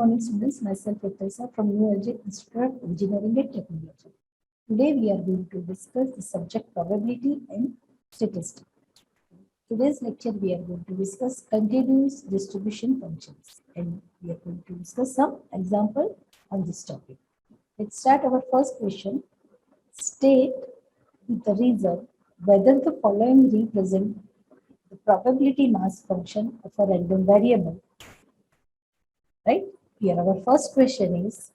morning, students. Myself, Professor from New Age Institute of Engineering and Technology. Today, we are going to discuss the subject probability and statistics. Today's lecture, we are going to discuss continuous distribution functions, and we are going to discuss some example on this topic. Let's start our first question. State with the reason whether the following represent the probability mass function of a random variable. Right? Here our first question is,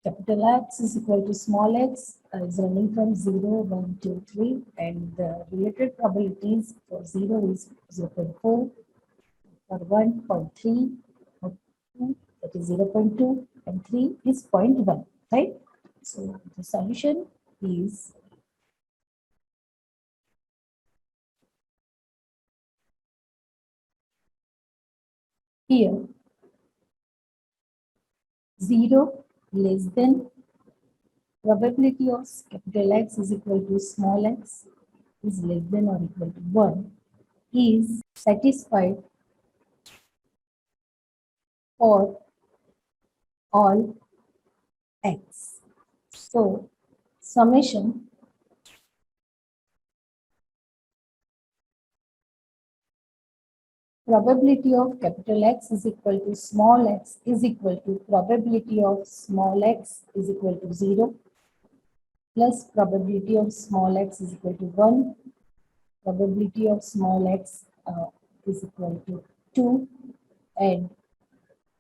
capital X is equal to small x is running from 0, 1, 2, 3, and the related probabilities for 0 is 0.4, for 1, 0.3, for 2, that is 0.2, and 3 is 0.1, right? So the solution is here 0 less than probability of capital X is equal to small x is less than or equal to 1 is satisfied for all x. So summation probability of capital X is equal to small x is equal to probability of small x is equal to 0 plus probability of small x is equal to 1, probability of small x is equal to 2, and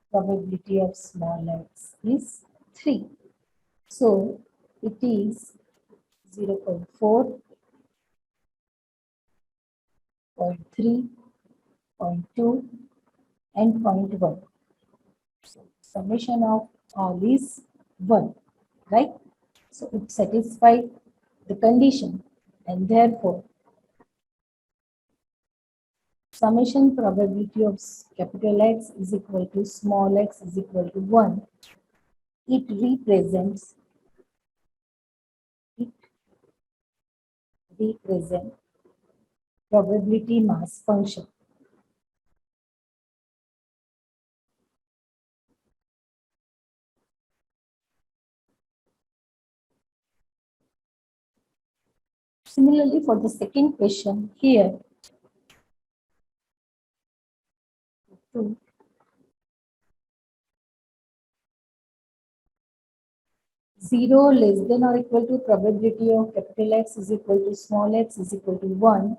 probability of small x is 3. So it is 0.4, 0.3, 0.2, and 0.1. So summation of all is 1, right? So it satisfies the condition, and therefore summation probability of capital X is equal to small x is equal to 1. It represents probability mass function. Similarly, for the second question here, 0 less than or equal to probability of capital X is equal to small x is equal to 1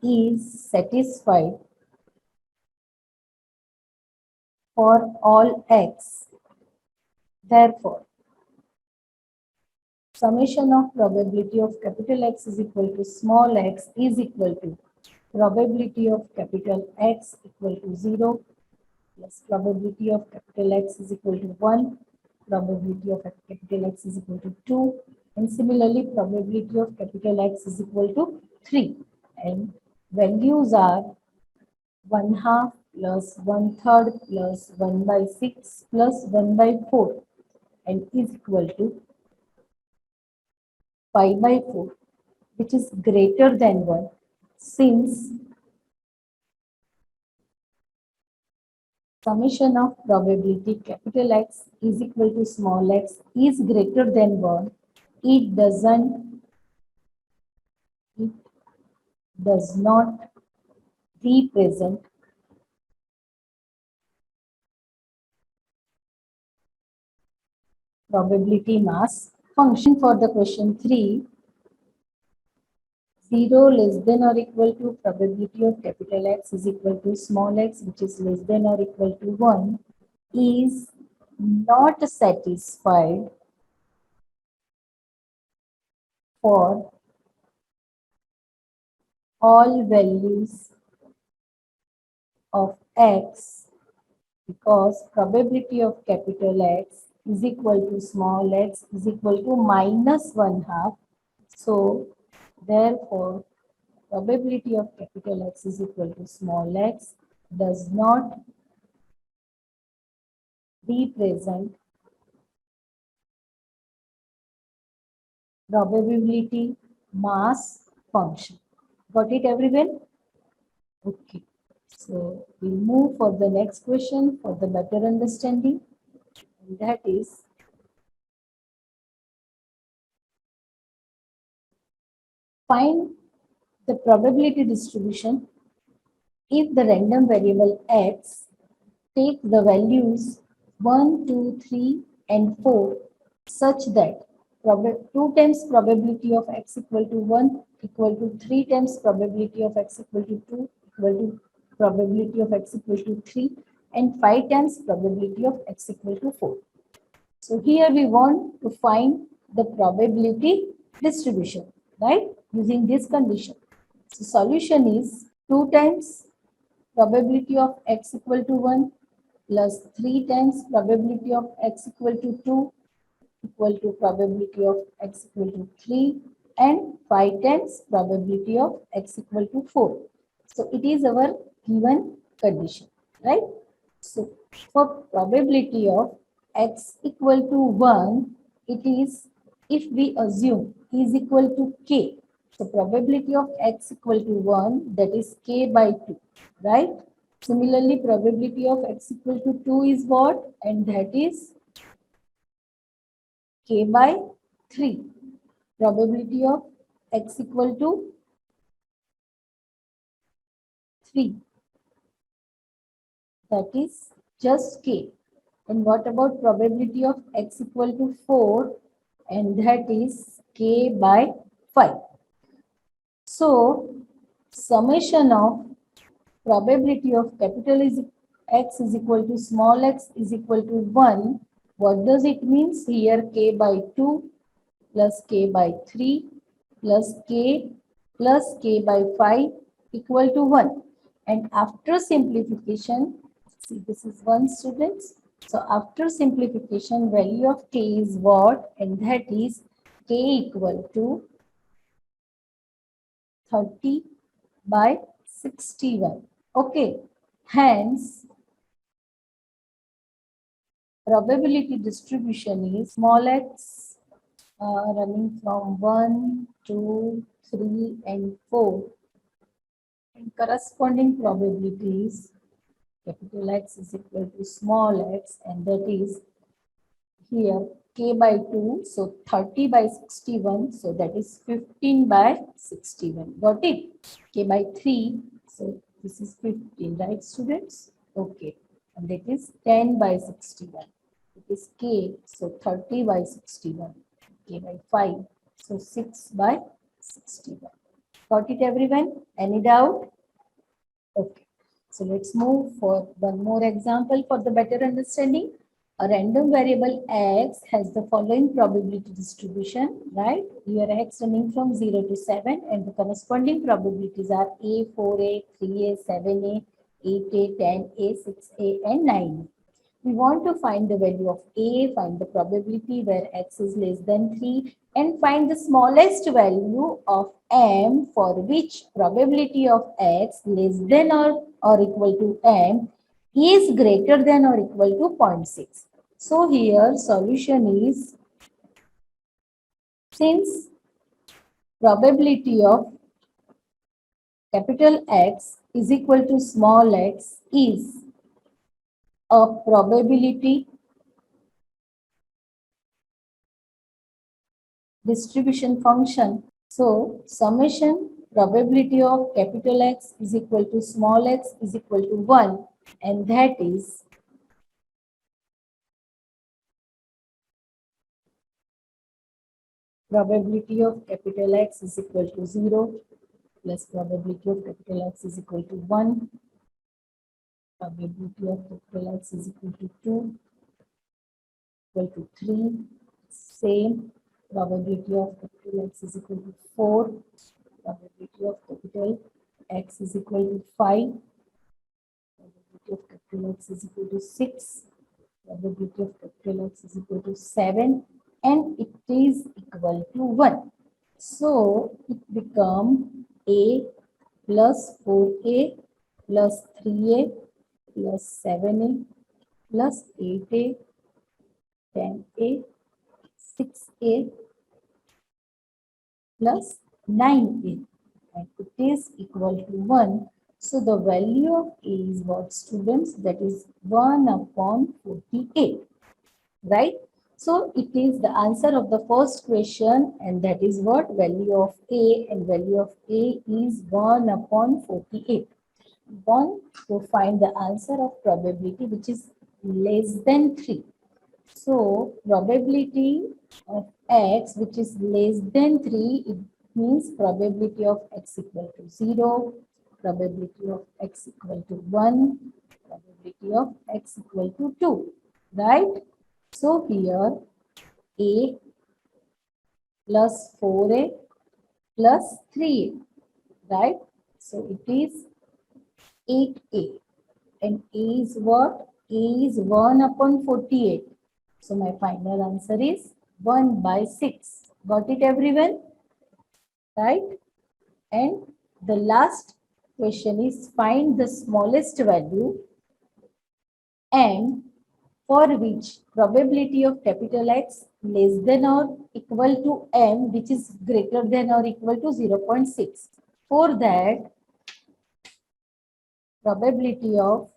is satisfied for all x. Therefore, summation of probability of capital X is equal to small x is equal to probability of capital X equal to 0 plus probability of capital X is equal to 1, probability of capital X is equal to 2, and similarly probability of capital X is equal to 3. And values are 1/2 plus 1/3 plus 1/6 plus 1/4 and is equal to 5/4, which is greater than 1, since summation of probability capital X is equal to small x is greater than 1, it does not represent probability mass function. For the question 3, 0 less than or equal to probability of capital X is equal to small x, which is less than or equal to 1, is not satisfied for all values of x, because probability of capital X is equal to small x is equal to minus 1/2. So therefore probability of capital X is equal to small x does not represent probability mass function. Got it, everyone? Okay. So we'll move for the next question for the better understanding. And that is, find the probability distribution if the random variable x take the values 1, 2, 3, and 4 such that 2 times probability of x equal to 1 equal to 3 times probability of x equal to 2 equal to probability of x equal to 3 and 5 times probability of x equal to 4. So here we want to find the probability distribution, right? Using this condition. So solution is 2 times probability of x equal to 1 plus 3 times probability of x equal to 2 equal to probability of x equal to 3 and 5 times probability of x equal to 4. So it is our given condition, right? So for probability of x equal to 1, it is if we assume is equal to k. So probability of x equal to 1, that is k by 2, right? Similarly, probability of x equal to 2 is what? And that is k by 3. Probability of x equal to 3, that is just k. And what about probability of x equal to 4? And that is k by 5. So, summation of probability of capital is x is equal to small x is equal to 1. What does it mean? Here k by 2 plus k by 3 plus k by 5 equal to 1. And after simplification, see this is 1, students. So after simplification, value of k is what? And that is k equal to 30 by 61. Okay. Hence, probability distribution is small x running from 1, 2, 3, and 4. And corresponding probabilities, capital X is equal to small x, and that is here k by 2, so 30 by 61, so that is 15 by 61. Got it? K by 3, so this is 15, right, students? Okay, and that is 10 by 61. It is k, so 30 by 61. K by 5, so 6 by 61. Got it, everyone? Any doubt? Okay. So let's move for one more example for the better understanding. A random variable x has the following probability distribution, right? Here x running from 0 to 7 and the corresponding probabilities are a, 4a, 3a, 7a, 8a, 10a, 6a and 9a. We want to find the value of a, find the probability where x is less than 3 and find the smallest value of m for which probability of x less than or equal to m is greater than or equal to 0.6. So here solution is, since probability of capital X is equal to small x is a probability distribution function. So summation probability of capital X is equal to small x is equal to 1, and that is probability of capital X is equal to 0 plus probability of capital X is equal to 1, probability of capital X is equal to 2, equal to 3, same, probability of capital X is equal to 4, probability of capital X is equal to 5, probability of capital X is equal to 6, probability of capital X is equal to 7, and it is equal to 1. So it becomes a plus 4a plus 3a plus 7a plus 8a, 10a, 6a plus 9a. and it is equal to 1. So the value of A is what, students? That is 1 upon 48, right? So it is the answer of the first question, and that is what, value of A, and value of A is 1 upon 48. Want to find the answer of probability which is less than 3. So probability of x which is less than 3, it means probability of x equal to 0, probability of x equal to 1, probability of x equal to 2, right? So here a plus 4a plus 3a, right? So it is 8a, and a is what? A is 1 upon 48. So my final answer is 1 by 6. Got it, everyone? Right? And the last question is, find the smallest value and for which probability of capital X less than or equal to m, which is greater than or equal to 0.6. For that, probability of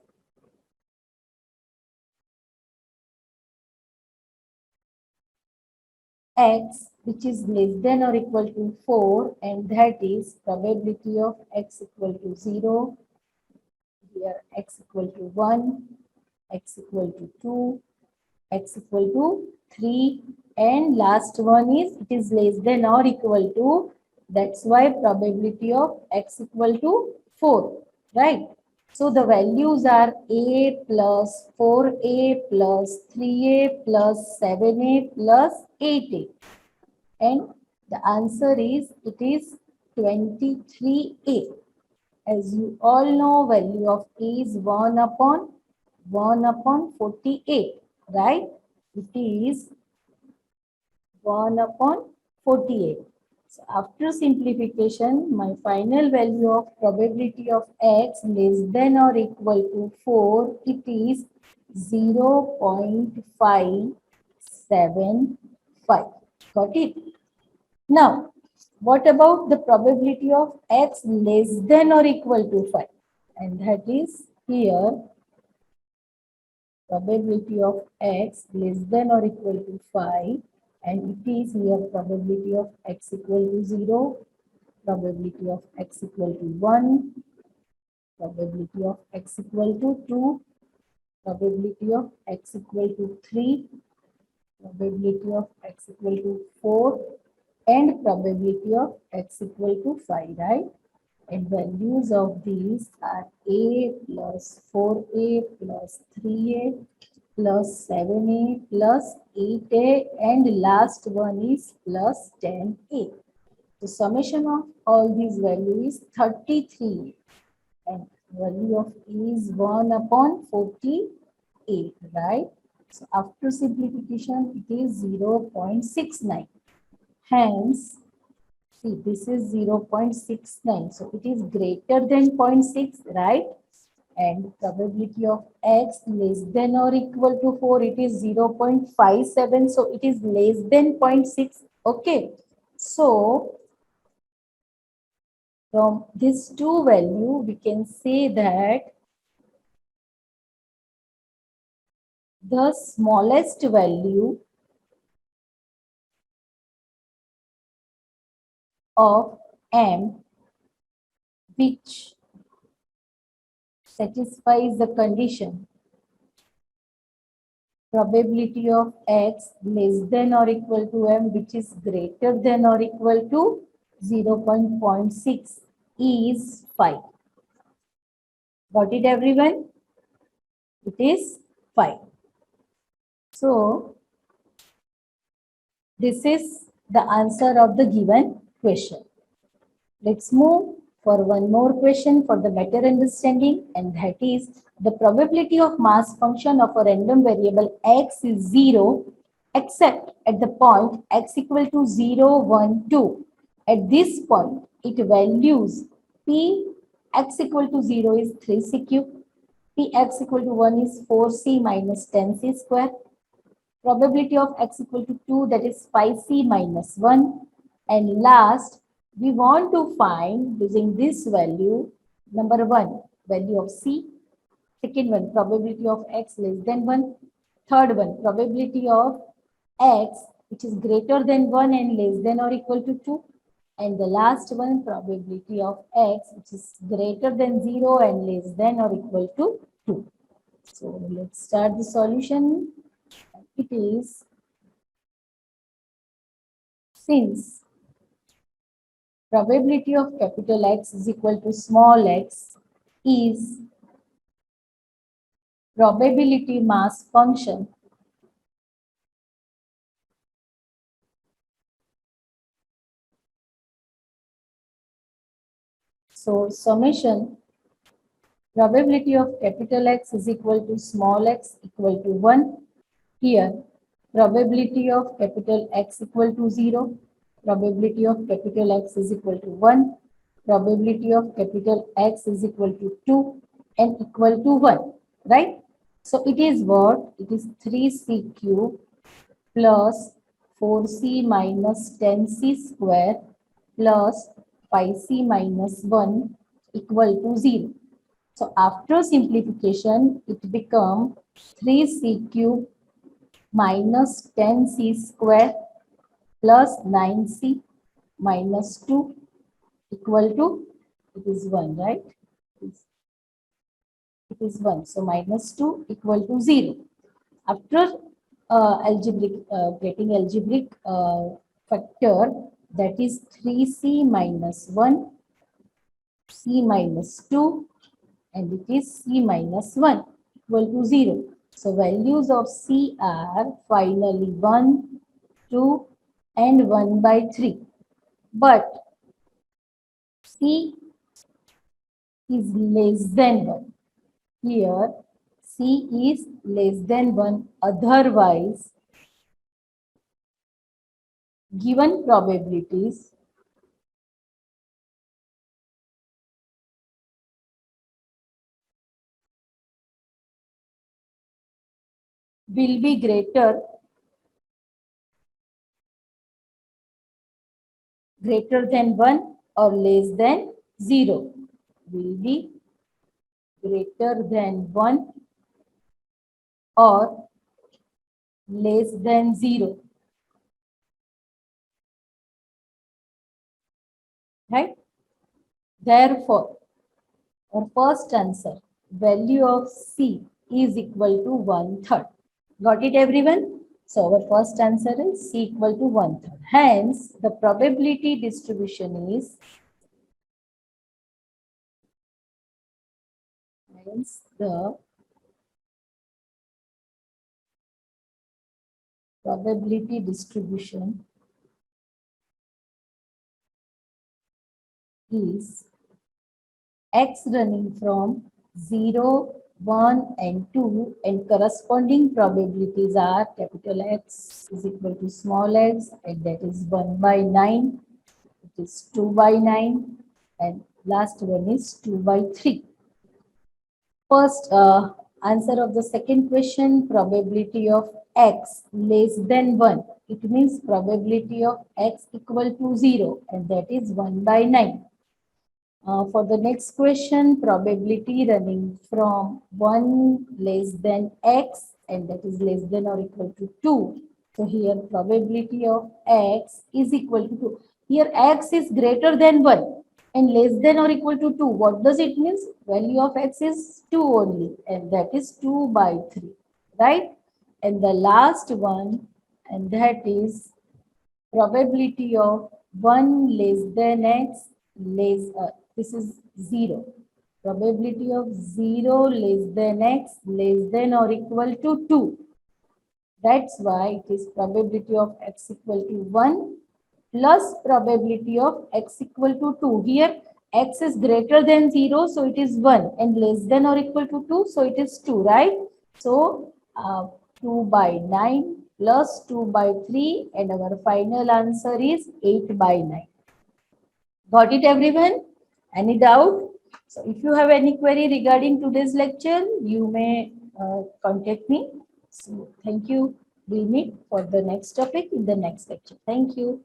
x which is less than or equal to 4, and that is probability of x equal to 0, here x equal to 1, x equal to 2, x equal to 3, and last one is it is less than or equal to, that's why probability of x equal to 4, right? So the values are a plus 4a plus 3a plus 7a plus 8a. And the answer is, it is 23a. As you all know, value of a is 1 upon 48, right? It is 1 upon 48. So after simplification, my final value of probability of x less than or equal to 4, it is 0.575. Got it? Now, what about the probability of x less than or equal to 5? And that is here, probability of x less than or equal to 5, and it is here probability of x equal to 0, probability of x equal to 1, probability of x equal to 2, probability of x equal to 3, probability of x equal to 4, and probability of x equal to 5, right? And values of these are a plus 4a plus 3a plus 7a plus 8a, and last one is plus 10a. The summation of all these values is 33, and value of a is 1 upon 48, right? So after simplification, it is 0.69. Hence, see, this is 0.69. So it is greater than 0.6, right? And probability of x less than or equal to 4, it is 0.57. So it is less than 0.6. Okay. So from these two value, we can say that the smallest value of m which satisfies the condition probability of x less than or equal to m which is greater than or equal to 0.6 is 5. Got it, everyone? It is 5. So this is the answer of the given question. Let's move for one more question for the better understanding, and that is the probability of mass function of a random variable x is 0 except at the point x equal to 0, 1, 2. At this point, it values p x equal to 0 is 3c cube, p x equal to 1 is 4c minus 10c square, probability of x equal to 2, that is 5c minus 1, and last We want to find using this value, number one, value of C. Second one, probability of x less than 1. Third one, probability of x which is greater than 1 and less than or equal to 2. And the last one, probability of x which is greater than 0 and less than or equal to 2. So let's start the solution. It is, since probability of capital X is equal to small x is probability mass function so summation probability of capital X is equal to small x equal to 1. Here probability of capital X equal to 0, probability of capital X is equal to 1, probability of capital X is equal to 2 and equal to 1, right? So it is what? It is 3c cube plus 4c minus 10c square plus 5c minus 1 equal to 0. So after simplification, it becomes 3c cube minus 10c square plus 9c minus 2 equal to, it is 1, right? It is 1. So minus 2 equal to 0. After getting algebraic factor, that is 3c minus 1, c minus 2, and it is c minus 1 equal to 0. So values of c are finally 1, 2, and 1 by 3. But c is less than 1. Here, c is less than 1. Otherwise, given probabilities will be greater than 1 or less than 0. Will be greater than 1 or less than 0. Right? Therefore, our first answer, value of C is equal to 1/3. Got it, everyone? So our first answer is C equal to 1/3. Hence, the probability distribution is, the probability distribution is x running from 0, 1 and 2, and corresponding probabilities are capital X is equal to small x, and that is 1 by 9, it is 2 by 9, and last one is 2 by 3. First answer of the second question, probability of x less than 1. It means probability of x equal to 0, and that is 1 by 9. For the next question, probability running from 1 less than x, and that is less than or equal to 2. So here probability of x is equal to 2. Here x is greater than 1 and less than or equal to 2. What does it mean? Value of x is 2 only, and that is 2 by 3, right? And the last one, and that is probability of 1 less than x this is 0. Probability of 0 less than x less than or equal to 2. That's why it is probability of x equal to 1 plus probability of x equal to 2. Here x is greater than 0, so it is 1, and less than or equal to 2, so it is 2, right? So 2 by 9 plus 2 by 3, and our final answer is 8 by 9. Got it, everyone? Any doubt? So if you have any query regarding today's lecture, you may contact me. So thank you. We'll meet for the next topic in the next lecture. Thank you.